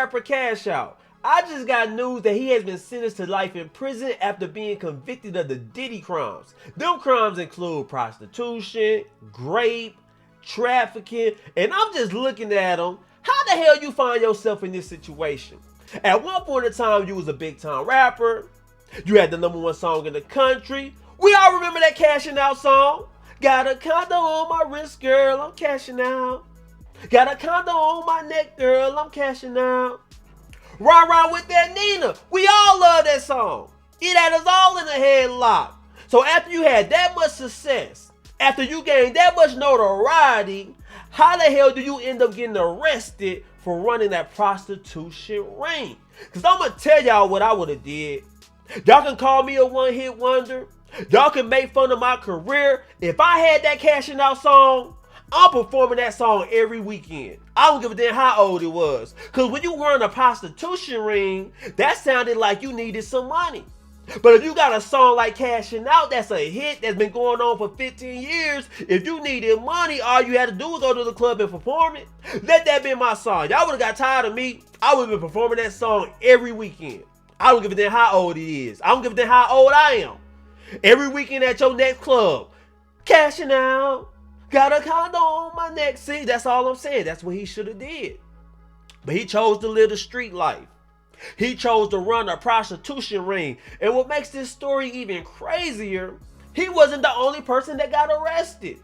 rapper Cash Out. I just got news that he has been sentenced to life in prison after being convicted of the Diddy crimes. Them crimes include prostitution, rape, trafficking, and I'm just looking at him. How the hell you find yourself in this situation? At one point in time, you was a big time rapper. You had the #1 song in the country. We all remember that Cashing Out song. Got a condo on my wrist, girl, I'm cashing out. Got a condo on my neck, girl, I'm cashing out. Run around with that Nina. We all love that song. It had us all in a headlock. So after you had that much success, after you gained that much notoriety, how the hell do you end up getting arrested for running that prostitution ring? Because I'm going to tell y'all what I would have did. Y'all can call me a one-hit wonder. Y'all can make fun of my career. If I had that Cashing Out song, I'm performing that song every weekend. I don't give a damn how old it was. Because when you run a prostitution ring, that sounded like you needed some money. But if you got a song like Cashing Out that's a hit that's been going on for 15 years, if you needed money, all you had to do was go to the club and perform it. Let that be my song. Y'all would have got tired of me. I would have been performing that song every weekend. I don't give a damn how old it is. I don't give a damn how old I am. Every weekend at your next club. Cashing out. Got a condo on my neck. See, that's all I'm saying. That's what he should have did. But he chose to live the street life. He chose to run a prostitution ring. And what makes this story even crazier, he wasn't the only person that got arrested.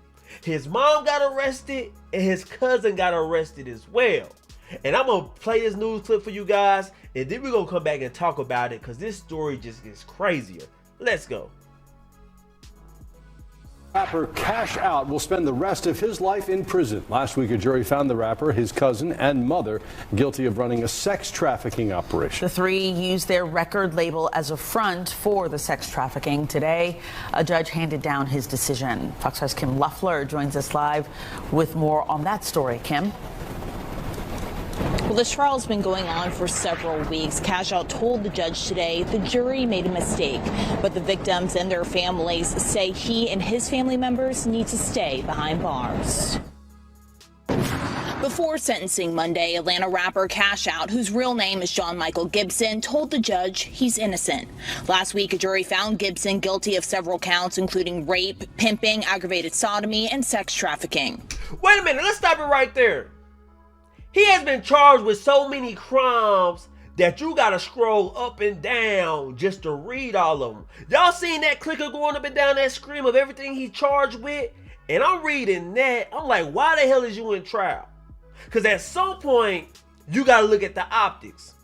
His mom got arrested and his cousin got arrested as well. And I'm going to play this news clip for you guys. And then we're going to come back and talk about it because this story just gets crazier. Let's go. Rapper Cash Out will spend the rest of his life in prison. Last week, a jury found the rapper, his cousin, and mother guilty of running a sex trafficking operation. The three used their record label as a front for the sex trafficking. Today, a judge handed down his decision. Fox 5's Kim Luffler joins us live with more on that story. Kim? Well, this trial's been going on for several weeks. Cash Out told the judge today the jury made a mistake, but the victims and their families say he and his family members need to stay behind bars. Before sentencing Monday, Atlanta rapper Cash Out, whose real name is John Michael Gibson, told the judge he's innocent. Last week, a jury found Gibson guilty of several counts, including rape, pimping, aggravated sodomy, and sex trafficking. Wait a minute, let's stop it right there. He has been charged with so many crimes that you gotta scroll up and down just to read all of them. Y'all seen that clicker going up and down that screen of everything he's charged with? And I'm reading that, I'm like, why the hell is you in trial? Because at some point, you gotta look at the optics.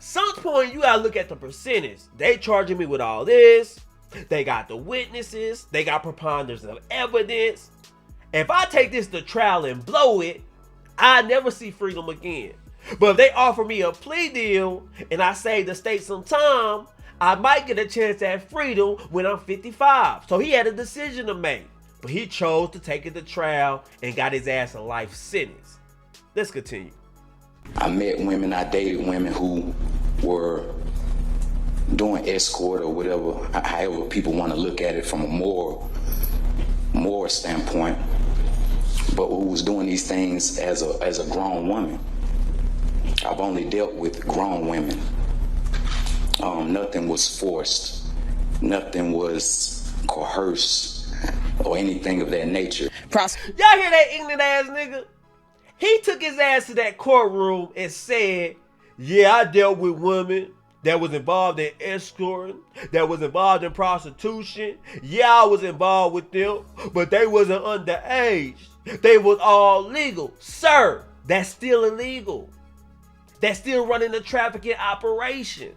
Some point, you gotta look at the percentage. They charging me with all this. They got the witnesses. They got preponderance of evidence. If I take this to trial and blow it, I never see freedom again. But if they offer me a plea deal and I save the state some time, I might get a chance at freedom when I'm 55. So he had a decision to make. But he chose to take it to trial and got his ass a life sentence. Let's continue. I met women, I dated women who were doing escort or whatever, however people want to look at it from a moral standpoint. But who was doing these things as a grown woman. I've only dealt with grown women. Nothing was forced. Nothing was coerced or anything of that nature. Y'all hear that ignorant ass nigga? He took his ass to that courtroom and said, yeah, I dealt with women that was involved in escorting, that was involved in prostitution. Yeah, I was involved with them, but they wasn't underage. They was all legal. Sir, that's still illegal. That's still running a trafficking operation.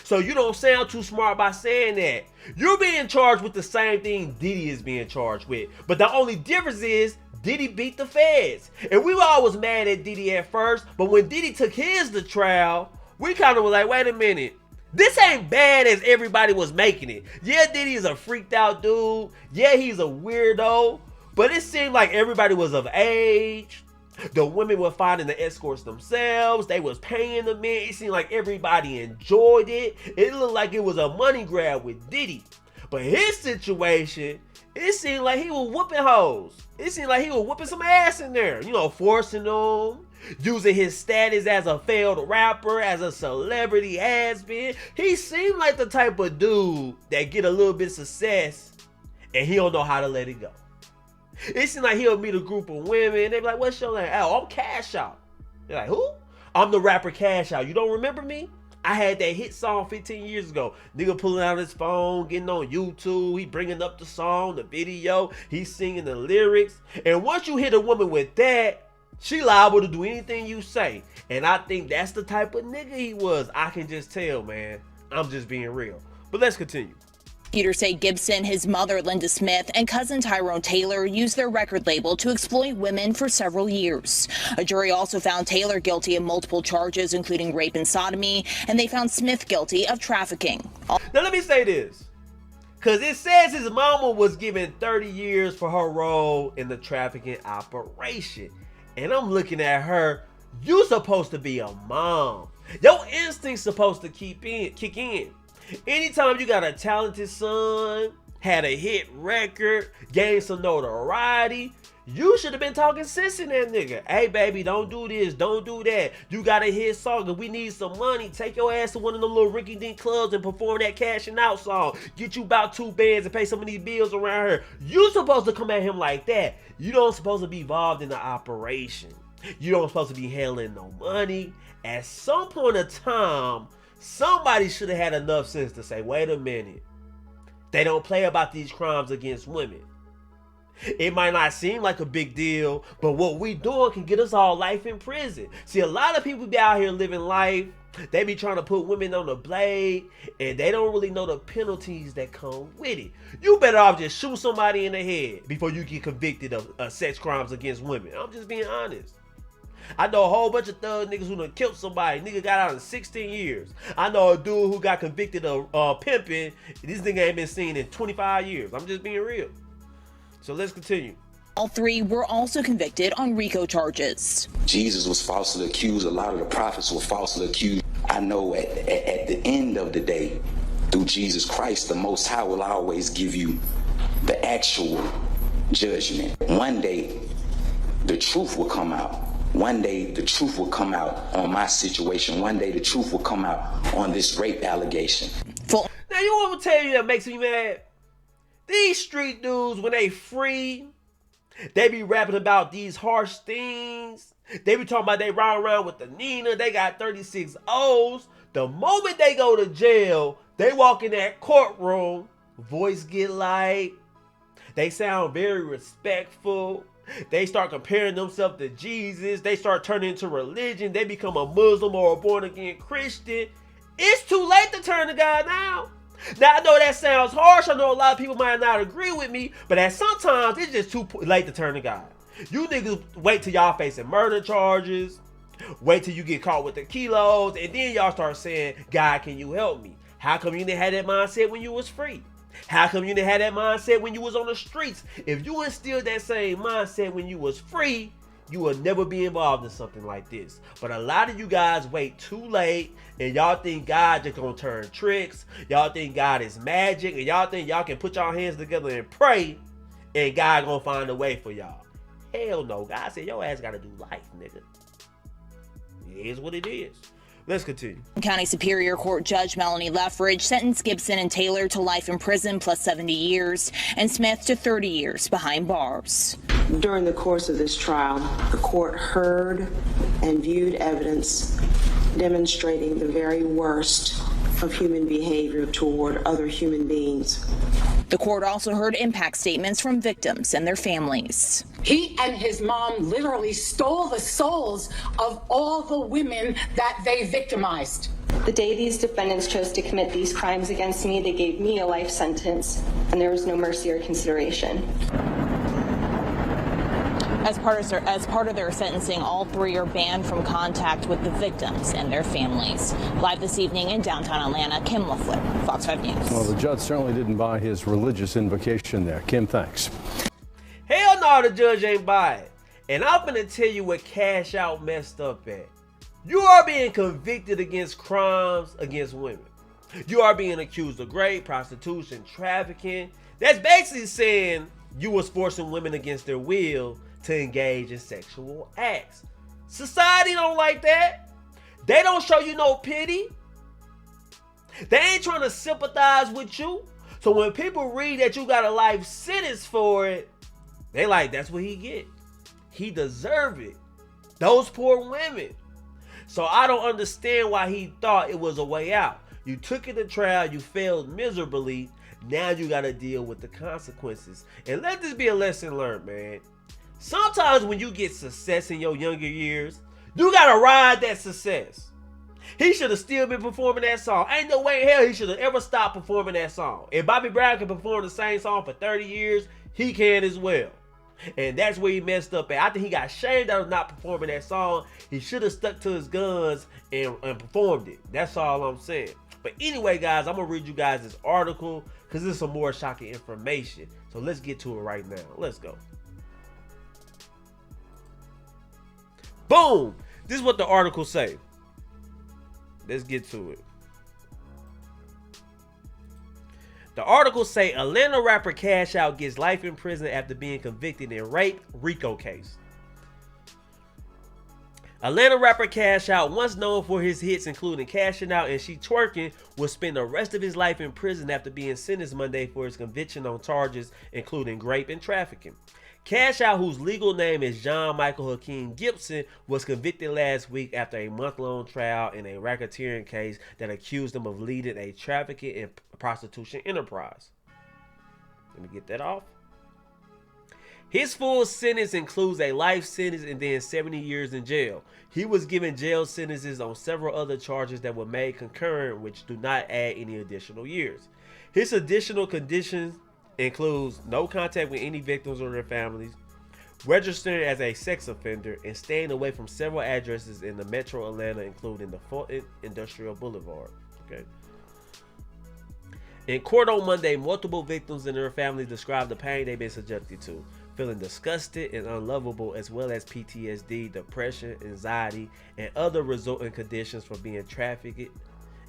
So you don't sound too smart by saying that. You're being charged with the same thing Diddy is being charged with. But the only difference is Diddy beat the feds. And we were always mad at Diddy at first, but when Diddy took his to trial, we kind of were like, wait a minute. This ain't bad as everybody was making it. Yeah, Diddy is a freaked out dude. Yeah, he's a weirdo. But it seemed like everybody was of age. The women were finding the escorts themselves. They was paying the men. It seemed like everybody enjoyed it. It looked like it was a money grab with Diddy. But his situation It seemed like he was whooping hoes. It seemed like he was whooping some ass in there. You know, forcing them, using his status as a failed rapper, as a celebrity has-been. He seemed like the type of dude that get a little bit of success and he don't know how to let it go. It seemed like he'll meet a group of women. They be like, what's your name? Oh, I'm Cash Out. They're like, who? I'm the rapper Cash Out. You don't remember me? I had that hit song 15 years ago. Nigga pulling out his phone, getting on YouTube. He bringing up the song, the video. He's singing the lyrics. And once you hit a woman with that, she liable to do anything you say. And I think that's the type of nigga he was. I can just tell, man. I'm just being real. But let's continue. Prosecutors say Gibson, his mother Linda Smith, and cousin Tyrone Taylor used their record label to exploit women for several years. A jury also found Taylor guilty of multiple charges, including rape and sodomy, and they found Smith guilty of trafficking. Now let me say this, because it says his mama was given 30 years for her role in the trafficking operation. And I'm looking at her, you supposed to be a mom. Your instinct's supposed to kick in. Anytime you got a talented son, had a hit record, gained some notoriety, you should have been talking sense in that nigga. Hey baby, don't do this, don't do that. You got a hit song and we need some money. Take your ass to one of them little rinky-dink clubs and perform that Cashing Out song. Get you about 2 bands and pay some of these bills around here. You supposed to come at him like that. You don't supposed to be involved in the operation. You don't supposed to be handling no money. At some point of time, somebody should have had enough sense to say, wait a minute. They don't play about these crimes against women. It might not seem like a big deal, but what we doing can get us all life in prison. See, a lot of people be out here living life. They be trying to put women on the blade, and they don't really know the penalties that come with it. You better off just shoot somebody in the head before you get convicted of sex crimes against women. I'm just being honest. I know a whole bunch of thug niggas who done killed somebody. Nigga got out in 16 years. I know a dude who got convicted of pimping. This nigga ain't been seen in 25 years. I'm just being real. So let's continue. All 3 were also convicted on RICO charges. Jesus was falsely accused. A lot of the prophets were falsely accused. I know at the end of the day, through Jesus Christ, the Most High will always give you the actual judgment. One day, the truth will come out. One day, the truth will come out on my situation. One day, the truth will come out on this rape allegation. Now, you want me to tell you that makes me mad? These street dudes, when they free, they be rapping about these harsh things. They be talking about they ride around with the Nina. They got 36 O's. The moment they go to jail, they walk in that courtroom, voice get light. They sound very respectful. They start comparing themselves to Jesus. They start turning into religion. They become a Muslim or a born-again Christian. It's too late to turn to God now. Now, I know that sounds harsh. I know a lot of people might not agree with me, but at sometimes it's just too late to turn to God. You niggas wait till y'all facing murder charges. Wait till you get caught with the kilos. And then y'all start saying, God, can you help me? How come you didn't have that mindset when you was free? How come you didn't have that mindset when you was on the streets? If you instilled that same mindset when you was free, you will never be involved in something like this. But a lot of you guys wait too late, and y'all think God just gonna turn tricks. Y'all think God is magic, and y'all think y'all can put y'all hands together and pray, and God gonna find a way for y'all. Hell no. God said your ass gotta do life, nigga. It is what it is. Let's continue. County Superior Court Judge Melanie Leffridge sentenced Gibson and Taylor to life in prison plus 70 years and Smith to 30 years behind bars. During the course of this trial, the court heard and viewed evidence demonstrating the very worst of human behavior toward other human beings. The court also heard impact statements from victims and their families. He and his mom literally stole the souls of all the women that they victimized. The day these defendants chose to commit these crimes against me, they gave me a life sentence, and there was no mercy or consideration. As part of their sentencing, all 3 are banned from contact with the victims and their families. Live this evening in downtown Atlanta, Kim Leffler, Fox 5 News. Well, the judge certainly didn't buy his religious invocation there. Kim, thanks. Hell no, the judge ain't buy it. And I'm gonna tell you what Cash Out messed up at. You are being convicted against crimes against women. You are being accused of rape, prostitution, trafficking. That's basically saying you was forcing women against their will to engage in sexual acts. Society don't like that. They don't show you no pity. They ain't trying to sympathize with you. So when people read that you got a life sentence for it, they like, that's what he get. He deserve it. Those poor women. So I don't understand why he thought it was a way out. You took it to trial, you failed miserably. Now you got to deal with the consequences. And let this be a lesson learned, man. Sometimes when you get success in your younger years, you got to ride that success. He should have still been performing that song. Ain't no way in hell he should have ever stopped performing that song. If Bobby Brown can perform the same song for 30 years, he can as well. And that's where he messed up at. I think he got shamed out of not performing that song. He should have stuck to his guns and performed it. That's all I'm saying. But anyway, guys, I'm going to read you guys this article because there's some more shocking information. So let's get to it right now. Let's go. Boom. This is what the article say. Let's get to it. The article say Atlanta rapper Cash Out gets life in prison after being convicted in rape RICO case. Atlanta rapper Cash Out, once known for his hits including Cashing Out and She Twerking, will spend the rest of his life in prison after being sentenced Monday for his conviction on charges including rape and trafficking. Cash Out, whose legal name is John Michael Hakeem Gibson, was convicted last week after a month-long trial in a racketeering case that accused him of leading a trafficking and prostitution enterprise. Let me get that off. His full sentence includes a life sentence and then 70 years in jail. He was given jail sentences on several other charges that were made concurrent, which do not add any additional years. His additional conditions includes no contact with any victims or their families, registering as a sex offender, and staying away from several addresses in the metro Atlanta, including the Fulton Industrial Boulevard. Okay. In court on Monday, multiple victims and their families described the pain they've been subjected to, feeling disgusted and unlovable, as well as PTSD, depression, anxiety, and other resulting conditions from being trafficked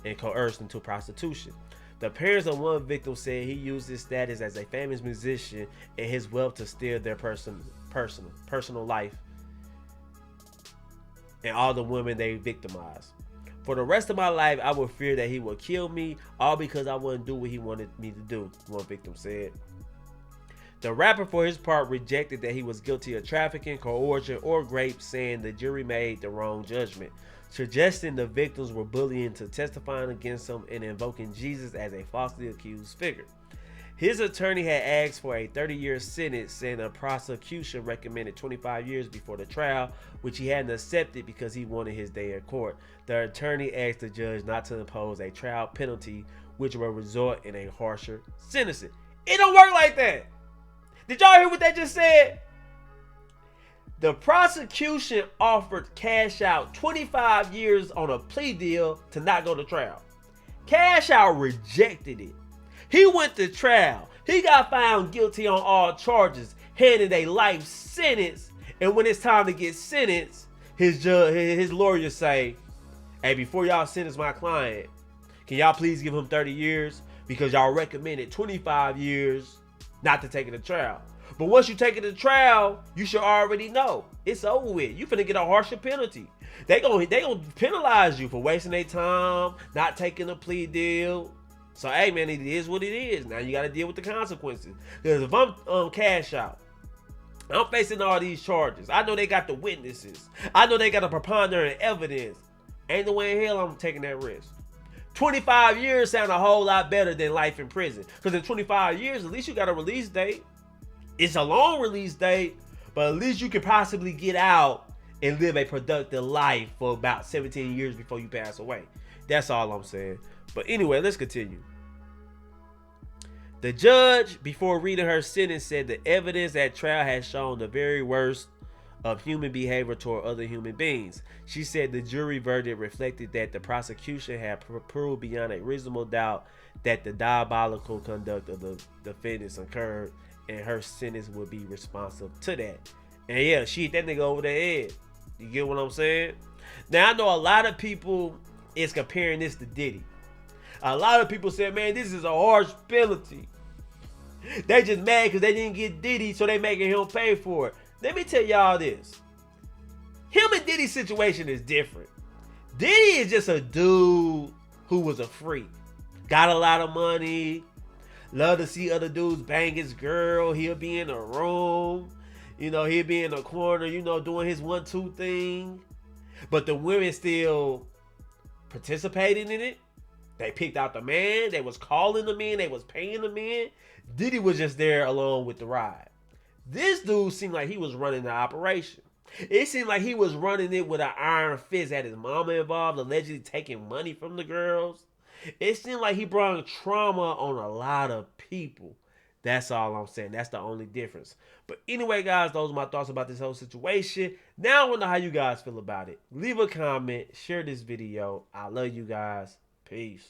and coerced into prostitution. The parents of one victim said he used his status as a famous musician and his wealth to steer their personal life and all the women they victimized. For the rest of my life, I would fear that he would kill me, all because I wouldn't do what he wanted me to do, one victim said. The rapper, for his part, rejected that he was guilty of trafficking, coercion, or rape, saying the jury made the wrong judgment, suggesting the victims were bullying to testifying against him and invoking Jesus as a falsely accused figure. His attorney had asked for a 30-year sentence, saying the prosecution recommended 25 years before the trial, which he hadn't accepted because he wanted his day in court. The attorney asked the judge not to impose a trial penalty, which will result in a harsher sentencing. It don't work like that. Did y'all hear what they just said? The prosecution offered Cash Out 25 years on a plea deal to not go to trial. Cash Out rejected it. He went to trial. He got found guilty on all charges, handed a life sentence, and when it's time to get sentenced, his lawyers say, hey, before y'all sentence my client, can y'all please give him 30 years? Because y'all recommended 25 years not to take it to trial. But once you take it to trial, you should already know it's over with. You finna get a harsher penalty. They gonna penalize you for wasting their time, not taking a plea deal. So hey man, it is what it is. Now you gotta deal with the consequences. Because if I'm Cash Out, I'm facing all these charges. I know they got the witnesses. I know they got a preponderant evidence. Ain't no way in hell I'm taking that risk. 25 years sound a whole lot better than life in prison. Because in 25 years, at least you got a release date. It's a long release date, but at least you can possibly get out and live a productive life for about 17 years before you pass away. That's all I'm saying. But anyway, let's continue. The judge, before reading her sentence, said the evidence at trial has shown the very worst of human behavior toward other human beings. She said the jury verdict reflected that the prosecution had proved beyond a reasonable doubt that the diabolical conduct of the defendants occurred, and her sentence would be responsive to that. And yeah, she hit that nigga over the head. You get what I'm saying? Now I know a lot of people is comparing this to Diddy. A lot of people say, man, this is a harsh penalty. They just mad because they didn't get Diddy, so they making him pay for it. Let me tell y'all this. Him and Diddy's situation is different. Diddy is just a dude who was a freak. Got a lot of money. Love to see other dudes bang his girl. He'll be in a room. You know, he'll be in a corner, you know, doing his 1-2 thing. But the women still participating in it. They picked out the man. They was calling the men. They was paying the men. Diddy was just there along with the ride. This dude seemed like he was running the operation. It seemed like he was running it with an iron fist. Had his mama involved, allegedly taking money from the girls. It seemed like he brought trauma on a lot of people. That's all I'm saying. That's the only difference. But anyway, guys, those are my thoughts about this whole situation. Now I want to know how you guys feel about it. Leave a comment. Share this video. I love you guys. Peace.